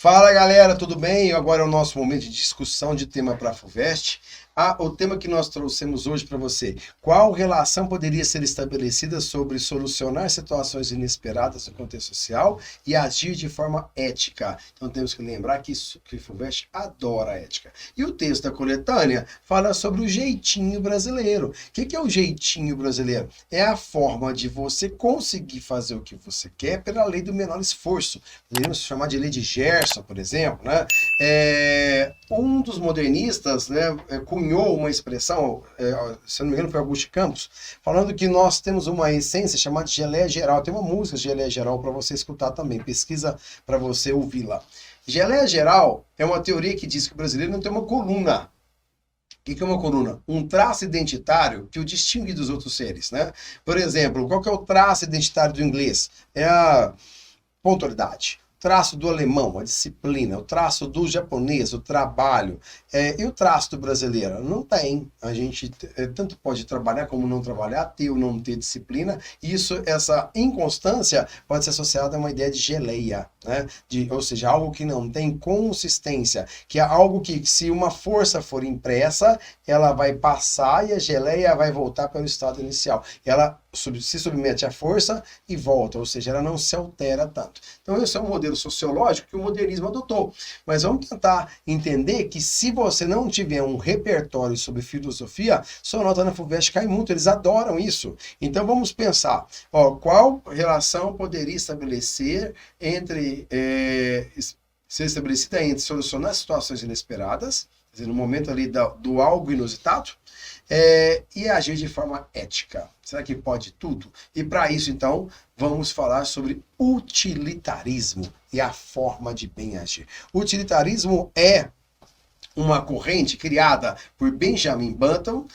Fala galera, tudo bem? Agora é o nosso momento de discussão de tema para a FUVEST. O tema que nós trouxemos hoje para você: qual relação poderia ser estabelecida sobre solucionar situações inesperadas no contexto social e agir de forma ética? Então temos que lembrar que a FUVEST adora a ética. E o texto da coletânea fala sobre o jeitinho brasileiro. O que é o jeitinho brasileiro? É a forma de você conseguir fazer o que você quer pela lei do menor esforço. Podemos chamar de lei de Gerson, por exemplo, né? Um dos modernistas, né, cunhou uma expressão, se não me engano foi Augusto Campos, falando que nós temos uma essência chamada de geleia geral. Tem uma música de geleia geral para você escutar também, pesquisa para você ouvi-la. Geleia geral é uma teoria que diz que o brasileiro não tem uma coluna. O que é uma coluna? Um traço identitário que o distingue dos outros seres, né? Por exemplo, qual que é o traço identitário do inglês? É a pontualidade. Traço do alemão, a disciplina. O traço do japonês, o trabalho. E o traço do brasileiro? Não tem. A gente tanto pode trabalhar como não trabalhar, ter ou não ter disciplina. Essa inconstância pode ser associada a uma ideia de geleia, né? Ou seja, algo que não tem consistência, que é algo que, se uma força for impressa, ela vai passar e a geleia vai voltar para o estado inicial. Ela se submete à força e volta, ou seja, ela não se altera tanto. Então esse é um modelo sociológico que o modernismo adotou. Mas vamos tentar entender que, se você não tiver um repertório sobre filosofia, sua nota na FUVEST cai muito, eles adoram isso. Então vamos pensar, qual relação poderia ser estabelecida entre solucionar situações inesperadas, quer dizer, no momento ali do algo inusitado, e agir de forma ética. Será que pode tudo? E para isso, então, vamos falar sobre utilitarismo e a forma de bem agir. O utilitarismo é uma corrente criada por Benjamin Button,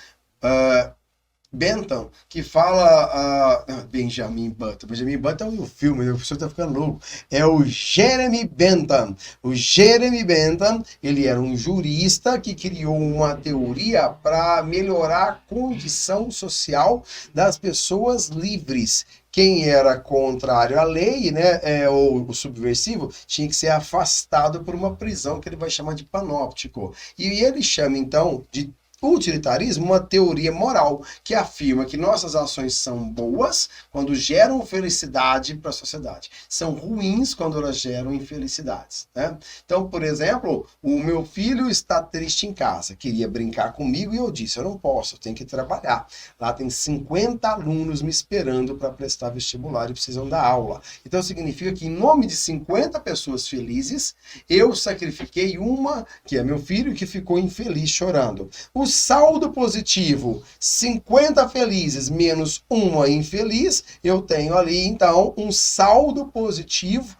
que fala... Benjamin Button é um filme, o professor tá ficando louco. É o Jeremy Bentham. O Jeremy Bentham, ele era um jurista que criou uma teoria para melhorar a condição social das pessoas livres. Quem era contrário à lei, né, ou o subversivo, tinha que ser afastado por uma prisão que ele vai chamar de panóptico. E ele chama, então, de utilitarismo uma teoria moral que afirma que nossas ações são boas quando geram felicidade para a sociedade, são ruins quando elas geram infelicidades, né? Então, por exemplo, o meu filho está triste em casa, queria brincar comigo e eu disse: eu não posso, eu tenho que trabalhar. Lá tem 50 alunos me esperando para prestar vestibular e precisam dar aula. Então significa que, em nome de 50 pessoas felizes, eu sacrifiquei uma, que é meu filho, que ficou infeliz chorando. O saldo positivo, 50 felizes menos uma infeliz, eu tenho ali, então, um saldo positivo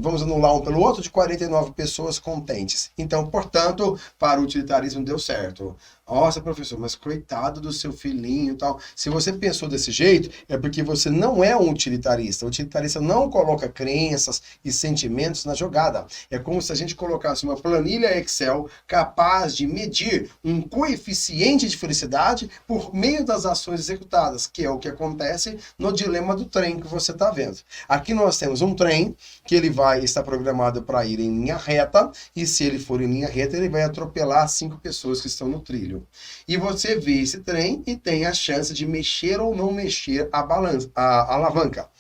vamos anular um pelo outro, de 49 pessoas contentes. Então, portanto, para o utilitarismo deu certo. Nossa, professor, mas coitado do seu filhinho e tal. Se você pensou desse jeito, é porque você não é um utilitarista. O utilitarista não coloca crenças e sentimentos na jogada. É como se a gente colocasse uma planilha Excel capaz de medir um coeficiente de felicidade por meio das ações executadas, que é o que acontece no dilema do trem que você está vendo. Aqui nós temos um trem que ele vai estar programado para ir em linha reta, e se ele for em linha reta, ele vai atropelar 5 pessoas que estão no trilho. E você vê esse trem e tem a chance de mexer ou não mexer a alavanca.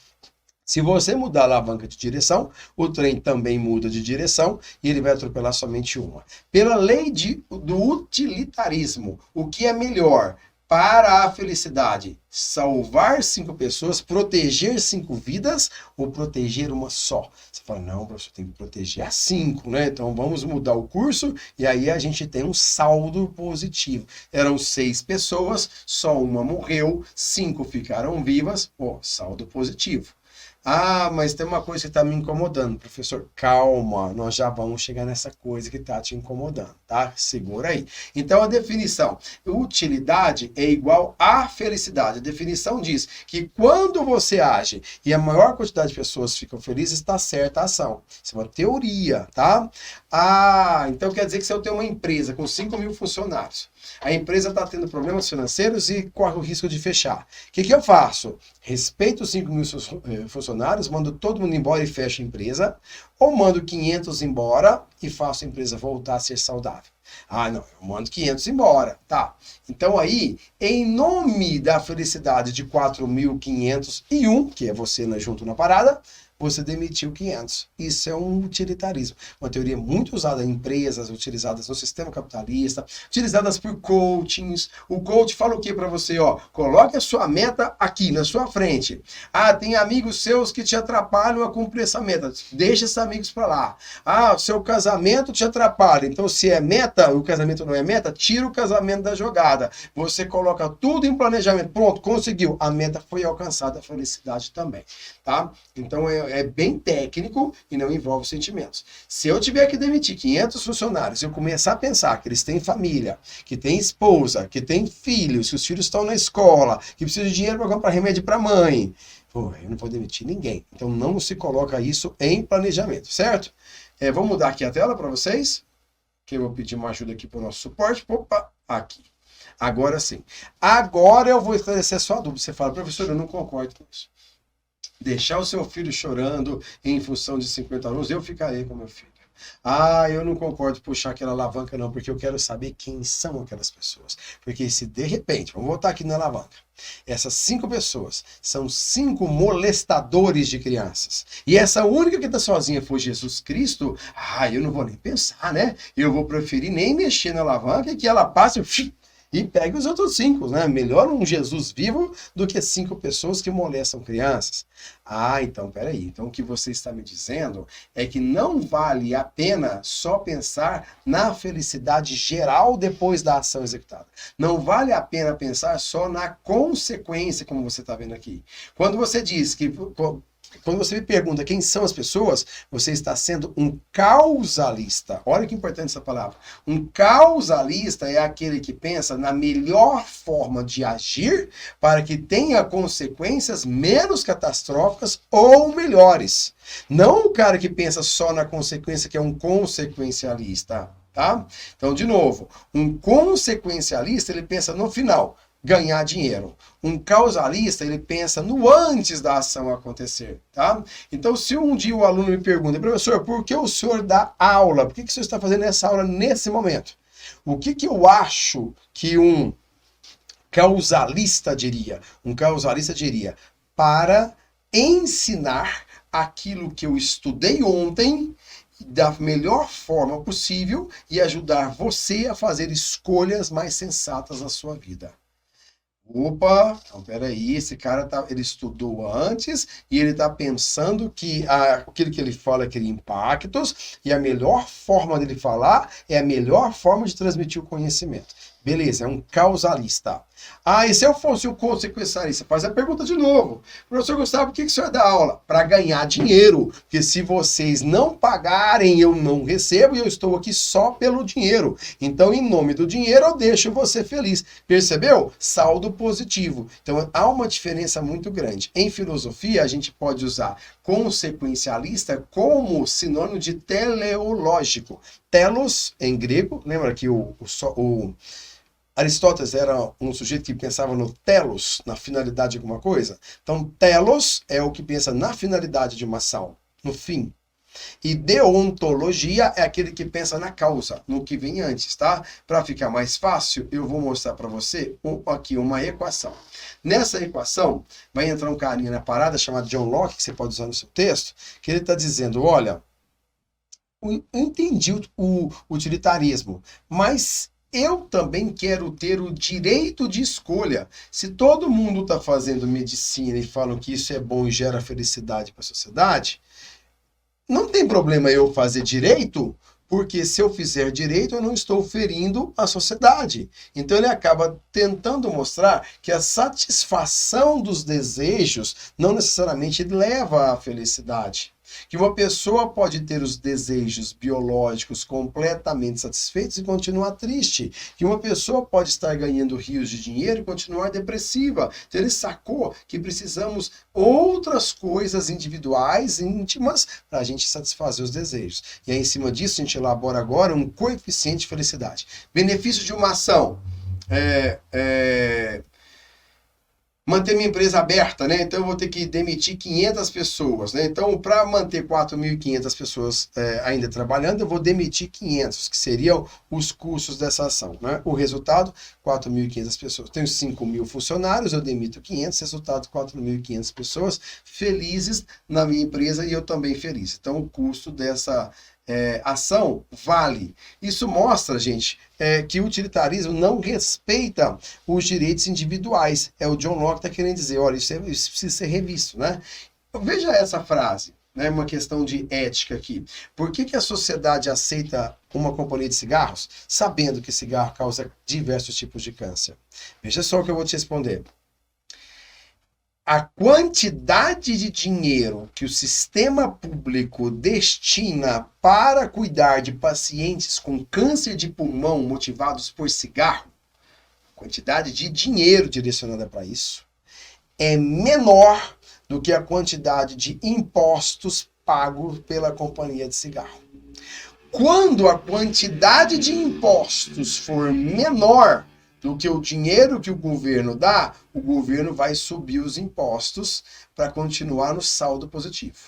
Se você mudar a alavanca de direção, o trem também muda de direção e ele vai atropelar somente uma. Pela lei do utilitarismo, o que é melhor para a felicidade? Salvar 5 pessoas, proteger 5 vidas ou proteger uma só? Você fala: não, professor, tem que proteger as 5, né? Então vamos mudar o curso e aí a gente tem um saldo positivo. Eram 6 pessoas, só uma morreu, 5 ficaram vivas, saldo positivo. Mas tem uma coisa que está me incomodando, professor. Calma, nós já vamos chegar nessa coisa que está te incomodando, tá? Segura aí. Então, a definição: utilidade é igual a felicidade. A definição diz que quando você age e a maior quantidade de pessoas ficam felizes, está certa a ação. Isso é uma teoria, tá? Então quer dizer que, se eu tenho uma empresa com 5.000 funcionários A empresa está tendo problemas financeiros e corre o risco de fechar. O que eu faço? Respeito os 5.000 funcionários, mando todo mundo embora e fecho a empresa, ou mando 500 embora e faço a empresa voltar a ser saudável. Ah, não, eu mando 500 embora, tá. Então aí, em nome da felicidade de 4.501, que é você junto na parada, você demitiu 500. Isso é um utilitarismo. Uma teoria muito usada em empresas, utilizadas no sistema capitalista, utilizadas por coachings. O coach fala o que para você? Ó, coloque a sua meta aqui na sua frente. Ah, tem amigos seus que te atrapalham a cumprir essa meta. Deixa esses amigos para lá. Ah, o seu casamento te atrapalha. Então, se é meta, o casamento não é meta, tira o casamento da jogada. Você coloca tudo em planejamento. Pronto, conseguiu. A meta foi alcançada, a felicidade também. Tá? Então, é bem técnico e não envolve sentimentos. Se eu tiver que demitir 500 funcionários e eu começar a pensar que eles têm família, que têm esposa, que têm filhos, que os filhos estão na escola, que precisam de dinheiro para comprar remédio para a mãe, pô, eu não vou demitir ninguém. Então não se coloca isso em planejamento, certo? Vou mudar aqui a tela para vocês, que eu vou pedir uma ajuda aqui para o nosso suporte. Opa, aqui. Agora sim. Agora eu vou esclarecer a sua dúvida. Você fala, professor, eu não concordo com isso. Deixar o seu filho chorando em função de 50 alunos, eu ficarei com meu filho. Ah, eu não concordo em puxar aquela alavanca não, porque eu quero saber quem são aquelas pessoas. Porque se de repente, vamos voltar aqui na alavanca, essas 5 pessoas são 5 molestadores de crianças, e essa única que está sozinha foi Jesus Cristo, eu não vou nem pensar, né? Eu vou preferir nem mexer na alavanca e que ela passe e pegue os outros 5, né? Melhor um Jesus vivo do que 5 pessoas que molestam crianças. Então, peraí. Então, o que você está me dizendo é que não vale a pena só pensar na felicidade geral depois da ação executada. Não vale a pena pensar só na consequência, como você está vendo aqui. Quando você diz que... Quando você me pergunta quem são as pessoas, você está sendo um causalista. Olha que importante essa palavra. Um causalista é aquele que pensa na melhor forma de agir para que tenha consequências menos catastróficas ou melhores. Não o cara que pensa só na consequência, que é um consequencialista. Tá? Então, de novo, um consequencialista, ele pensa no final. Ganhar dinheiro. Um causalista, ele pensa no antes da ação acontecer, tá? Então, se um dia o aluno me pergunta, professor, por que o senhor dá aula? Por que o senhor está fazendo essa aula nesse momento? O que eu acho que um causalista diria? Um causalista diria, para ensinar aquilo que eu estudei ontem da melhor forma possível e ajudar você a fazer escolhas mais sensatas na sua vida. Opa, então peraí, esse cara ele estudou antes e ele está pensando que aquilo que ele fala cria impactos e a melhor forma dele falar é a melhor forma de transmitir o conhecimento. Beleza, é um causalista. E se eu fosse um consequencialista? Faz a pergunta de novo. Professor Gustavo, por que o senhor dá aula? Para ganhar dinheiro. Porque se vocês não pagarem, eu não recebo e eu estou aqui só pelo dinheiro. Então, em nome do dinheiro, eu deixo você feliz. Percebeu? Saldo positivo. Então, há uma diferença muito grande. Em filosofia, a gente pode usar consequencialista como sinônimo de teleológico. Telos, em grego, lembra que o Aristóteles era um sujeito que pensava no telos, na finalidade de alguma coisa. Então, telos é o que pensa na finalidade de uma ação, no fim. E deontologia é aquele que pensa na causa, no que vem antes, tá? Para ficar mais fácil, eu vou mostrar para você aqui uma equação. Nessa equação, vai entrar um carinha na parada chamado John Locke, que você pode usar no seu texto, que ele está dizendo, olha, eu entendi o utilitarismo, mas eu também quero ter o direito de escolha. Se todo mundo está fazendo medicina e falam que isso é bom e gera felicidade para a sociedade, não tem problema eu fazer direito, porque se eu fizer direito, eu não estou ferindo a sociedade. Então ele acaba tentando mostrar que a satisfação dos desejos não necessariamente leva à felicidade. que uma pessoa pode ter os desejos biológicos completamente satisfeitos e continuar triste, que uma pessoa pode estar ganhando rios de dinheiro e continuar depressiva. Então ele sacou que precisamos outras coisas individuais, íntimas, para a gente satisfazer os desejos. E aí, em cima disso, a gente elabora agora um coeficiente de felicidade. Benefício de uma ação. Manter minha empresa aberta, né? Então eu vou ter que demitir 500 pessoas, né? Então, para manter 4.500 pessoas ainda trabalhando, eu vou demitir 500, que seriam os custos dessa ação, né? O resultado, 4.500 pessoas. Tenho 5.000 funcionários, eu demito 500, resultado, 4.500 pessoas felizes na minha empresa e eu também feliz. Então, o custo dessa ação vale. Isso mostra, gente, que o utilitarismo não respeita os direitos individuais. O John Locke está querendo dizer, olha, isso precisa ser revisto, né? Veja essa frase, né? Uma questão de ética aqui. Por que a sociedade aceita uma companhia de cigarros, sabendo que cigarro causa diversos tipos de câncer? Veja só o que eu vou te responder. A quantidade de dinheiro que o sistema público destina para cuidar de pacientes com câncer de pulmão motivados por cigarro, quantidade de dinheiro direcionada para isso, é menor do que a quantidade de impostos pagos pela companhia de cigarro. Quando a quantidade de impostos for menor do que o dinheiro que o governo dá, o governo vai subir os impostos para continuar no saldo positivo.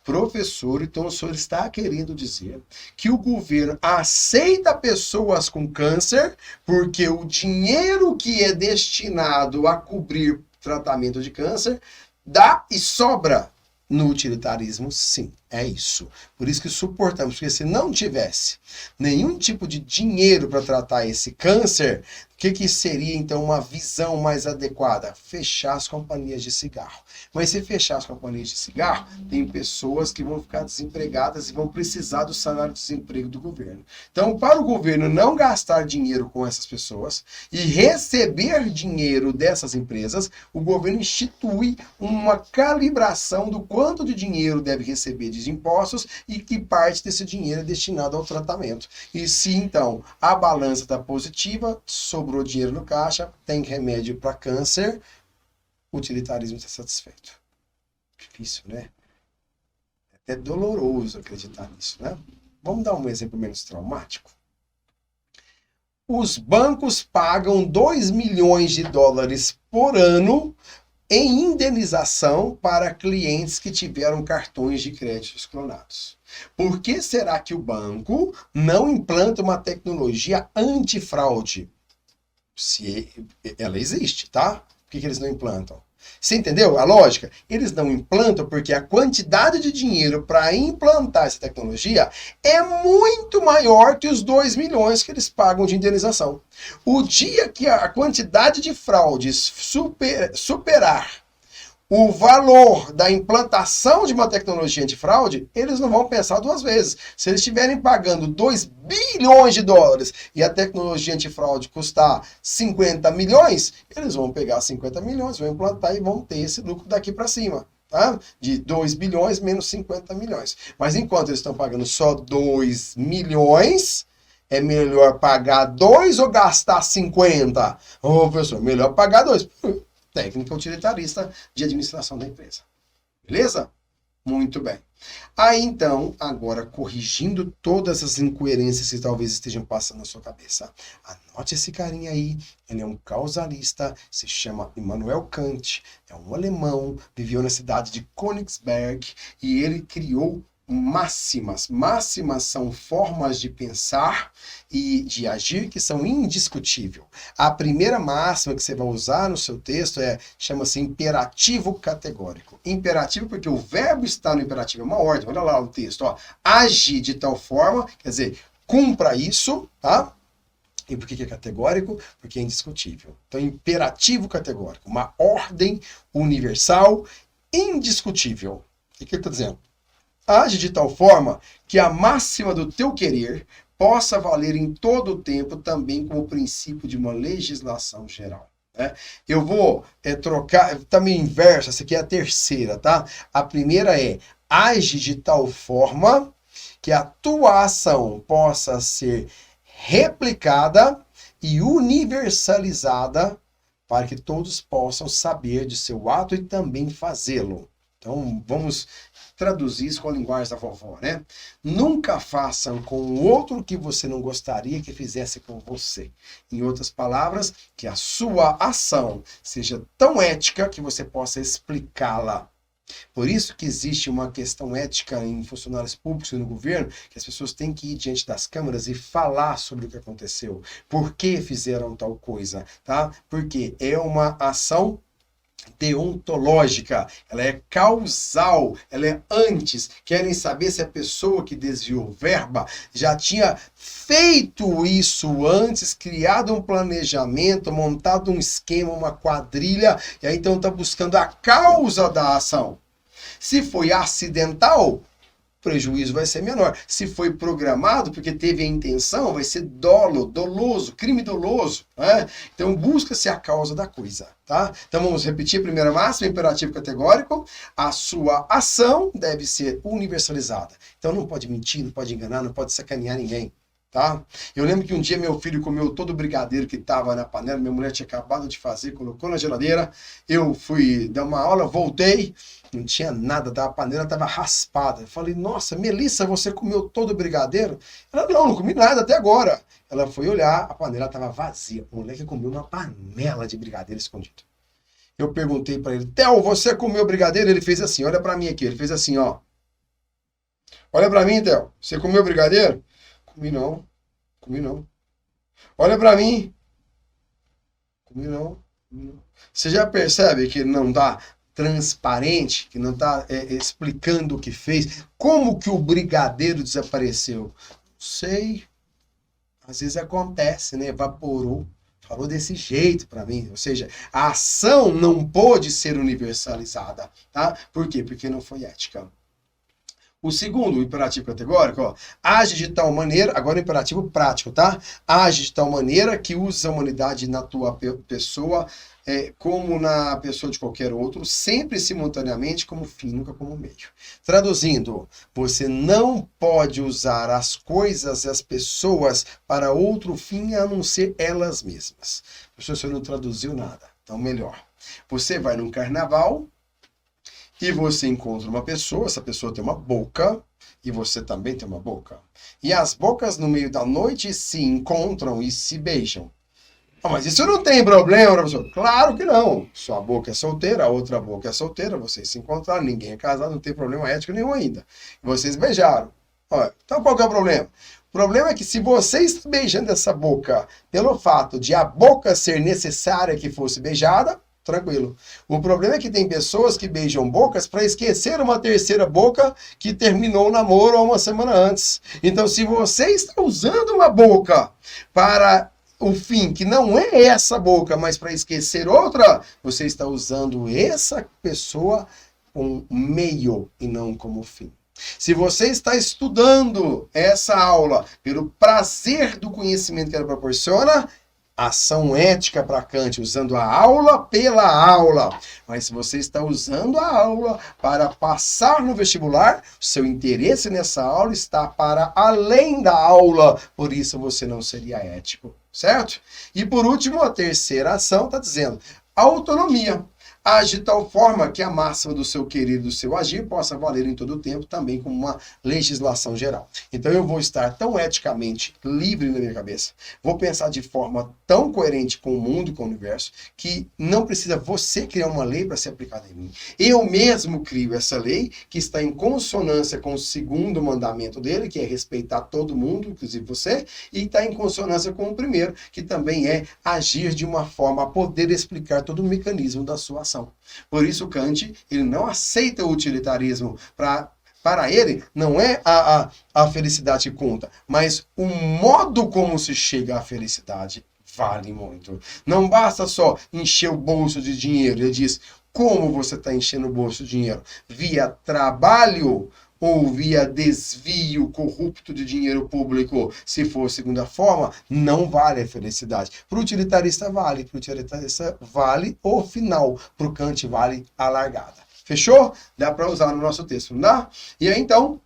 Professor, então o senhor está querendo dizer que o governo aceita pessoas com câncer porque o dinheiro que é destinado a cobrir tratamento de câncer dá e sobra. No utilitarismo, sim, é isso. Por isso que suportamos, porque se não tivesse nenhum tipo de dinheiro para tratar esse câncer, o que seria então uma visão mais adequada? Fechar as companhias de cigarro. Mas se fechar as companhias de cigarro, tem pessoas que vão ficar desempregadas e vão precisar do salário de desemprego do governo. Então, para o governo não gastar dinheiro com essas pessoas e receber dinheiro dessas empresas, o governo institui uma calibração do quanto de dinheiro deve receber de impostos e que parte desse dinheiro é destinado ao tratamento. E se então a balança está positiva, sobrou dinheiro no caixa, tem remédio para câncer, o utilitarismo está satisfeito. Difícil, né? É até doloroso acreditar nisso, né? Vamos dar um exemplo menos traumático? Os bancos pagam 2 milhões de dólares por ano em indenização para clientes que tiveram cartões de créditos clonados. Por que será que o banco não implanta uma tecnologia antifraude? Se ela existe, tá? Por que eles não implantam? Você entendeu a lógica? Eles não implantam porque a quantidade de dinheiro para implantar essa tecnologia é muito maior que os 2 milhões que eles pagam de indenização. O dia que a quantidade de fraudes superar o valor da implantação de uma tecnologia antifraude, eles não vão pensar duas vezes. Se eles estiverem pagando 2 bilhões de dólares e a tecnologia antifraude custar 50 milhões, eles vão pegar 50 milhões, vão implantar e vão ter esse lucro daqui para cima. Tá? De 2 bilhões menos 50 milhões. Mas enquanto eles estão pagando só 2 milhões, é melhor pagar 2 ou gastar 50? Ô, professor, melhor pagar 2. Técnica utilitarista de administração da empresa. Beleza? Muito bem. Aí então, agora corrigindo todas as incoerências que talvez estejam passando na sua cabeça. Anote esse carinha aí, ele é um causalista, se chama Immanuel Kant, é um alemão, viveu na cidade de Königsberg e ele criou máximas. Máximas são formas de pensar e de agir que são indiscutíveis. A primeira máxima que você vai usar no seu texto chama-se imperativo categórico. Imperativo porque o verbo está no imperativo, é uma ordem. Olha lá o texto, ó. Age de tal forma, quer dizer, cumpra isso, tá? E por que é categórico? Porque é indiscutível. Então, imperativo categórico, uma ordem universal indiscutível. O que ele está dizendo? Age de tal forma que a máxima do teu querer possa valer em todo o tempo também como princípio de uma legislação geral. né? Eu vou trocar, tá meio inverso, essa aqui é a terceira, tá? A primeira é: age de tal forma que a tua ação possa ser replicada e universalizada para que todos possam saber de seu ato e também fazê-lo. Então, vamos traduzir isso com a linguagem da vovó, né? Nunca façam com o outro o que você não gostaria que fizesse com você. Em outras palavras, que a sua ação seja tão ética que você possa explicá-la. Por isso que existe uma questão ética em funcionários públicos e no governo, que as pessoas têm que ir diante das câmeras e falar sobre o que aconteceu, por que fizeram tal coisa, tá? Porque é uma ação deontológica, ela é causal, ela é antes. Querem saber se a pessoa que desviou verba já tinha feito isso antes, criado um planejamento, montado um esquema, uma quadrilha, e aí então está buscando a causa da ação. Se foi acidental, o prejuízo vai ser menor. Se foi programado, porque teve a intenção, vai ser doloso, crime doloso, né? Então busca-se a causa da coisa, tá? Então vamos repetir a primeira máxima, imperativo categórico: a sua ação deve ser universalizada. Então não pode mentir, não pode enganar, não pode sacanear ninguém. Tá? Eu lembro que um dia meu filho comeu todo o brigadeiro que estava na panela, minha mulher tinha acabado de fazer, colocou na geladeira, eu fui dar uma aula, voltei, não tinha nada, a panela estava raspada. Eu falei: nossa, Melissa, você comeu todo o brigadeiro? Ela: não comi nada até agora. Ela foi olhar, a panela estava vazia. O moleque comeu uma panela de brigadeiro escondido. Eu perguntei para ele: Theo, você comeu brigadeiro? Ele fez assim, olha para mim aqui, ele fez assim, ó. Olha para mim, Theo, você comeu brigadeiro? Comi não. Olha pra mim. Comi não. Você já percebe que não tá transparente, que não tá explicando o que fez? Como que o brigadeiro desapareceu? Não sei. Às vezes acontece, né? Evaporou. Falou desse jeito para mim. Ou seja, a ação não pôde ser universalizada, tá? Por quê? Porque não foi ética. O segundo, o imperativo categórico, ó, age de tal maneira, agora o imperativo prático, tá? Age de tal maneira que use a humanidade na tua pessoa, como na pessoa de qualquer outro, sempre simultaneamente como fim, nunca como meio. Traduzindo, você não pode usar as coisas e as pessoas para outro fim a não ser elas mesmas. Professor, você não traduziu nada, então melhor. Você vai num carnaval e você encontra uma pessoa, essa pessoa tem uma boca, e você também tem uma boca. E as bocas no meio da noite se encontram e se beijam. Ah, mas isso não tem problema, professor? Claro que não. Sua boca é solteira, a outra boca é solteira, vocês se encontraram, ninguém é casado, não tem problema ético nenhum ainda. Vocês beijaram. Olha, então qual que é o problema? O problema é que se você está beijando essa boca pelo fato de a boca ser necessária que fosse beijada, tranquilo. O problema é que tem pessoas que beijam bocas para esquecer uma terceira boca que terminou o namoro há uma semana antes. Então, se você está usando uma boca para o fim, que não é essa boca, mas para esquecer outra, você está usando essa pessoa como meio e não como fim. Se você está estudando essa aula pelo prazer do conhecimento que ela proporciona, ação ética para Kant, usando a aula pela aula. Mas se você está usando a aula para passar no vestibular, seu interesse nessa aula está para além da aula. Por isso você não seria ético, certo? E por último, a terceira ação está dizendo autonomia. Age de tal forma que a máxima do seu querer e do seu agir possa valer em todo o tempo, também como uma legislação geral. Então eu vou estar tão eticamente livre na minha cabeça, vou pensar de forma tão coerente com o mundo e com o universo, que não precisa você criar uma lei para ser aplicada em mim. Eu mesmo crio essa lei, que está em consonância com o segundo mandamento dele, que é respeitar todo mundo, inclusive você, e está em consonância com o primeiro, que também é agir de uma forma a poder explicar todo o mecanismo da sua ação. Por isso Kant, ele não aceita o utilitarismo. Para ele, não é a felicidade que conta, mas o modo como se chega à felicidade vale muito. Não basta só encher o bolso de dinheiro. Ele diz, como você está enchendo o bolso de dinheiro? Via trabalho ou via desvio corrupto de dinheiro público. Se for segunda forma, não vale a felicidade. Para o utilitarista vale, para o utilitarista vale o final, para o Kant vale a largada. Fechou? Dá para usar no nosso texto, não dá? E aí então,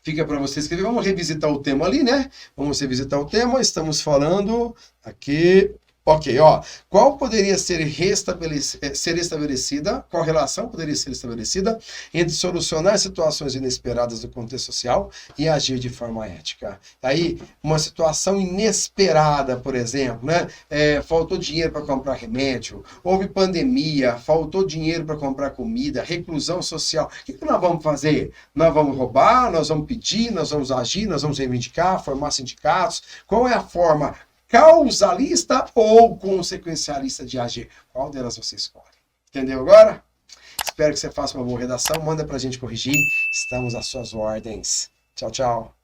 fica para você escrever. Vamos revisitar o tema ali, né? Vamos revisitar o tema. Estamos falando aqui. Ok, ó. Qual poderia ser estabelecida? Qual relação poderia ser estabelecida entre solucionar situações inesperadas do contexto social e agir de forma ética? Aí, uma situação inesperada, por exemplo, né? Faltou dinheiro para comprar remédio, houve pandemia, faltou dinheiro para comprar comida, reclusão social. O que nós vamos fazer? Nós vamos roubar, nós vamos pedir, nós vamos agir, nós vamos reivindicar, formar sindicatos? Qual é a forma causalista ou consequencialista de agir? Qual delas você escolhe? Entendeu agora? Espero que você faça uma boa redação. Manda pra gente corrigir. Estamos às suas ordens. Tchau, tchau.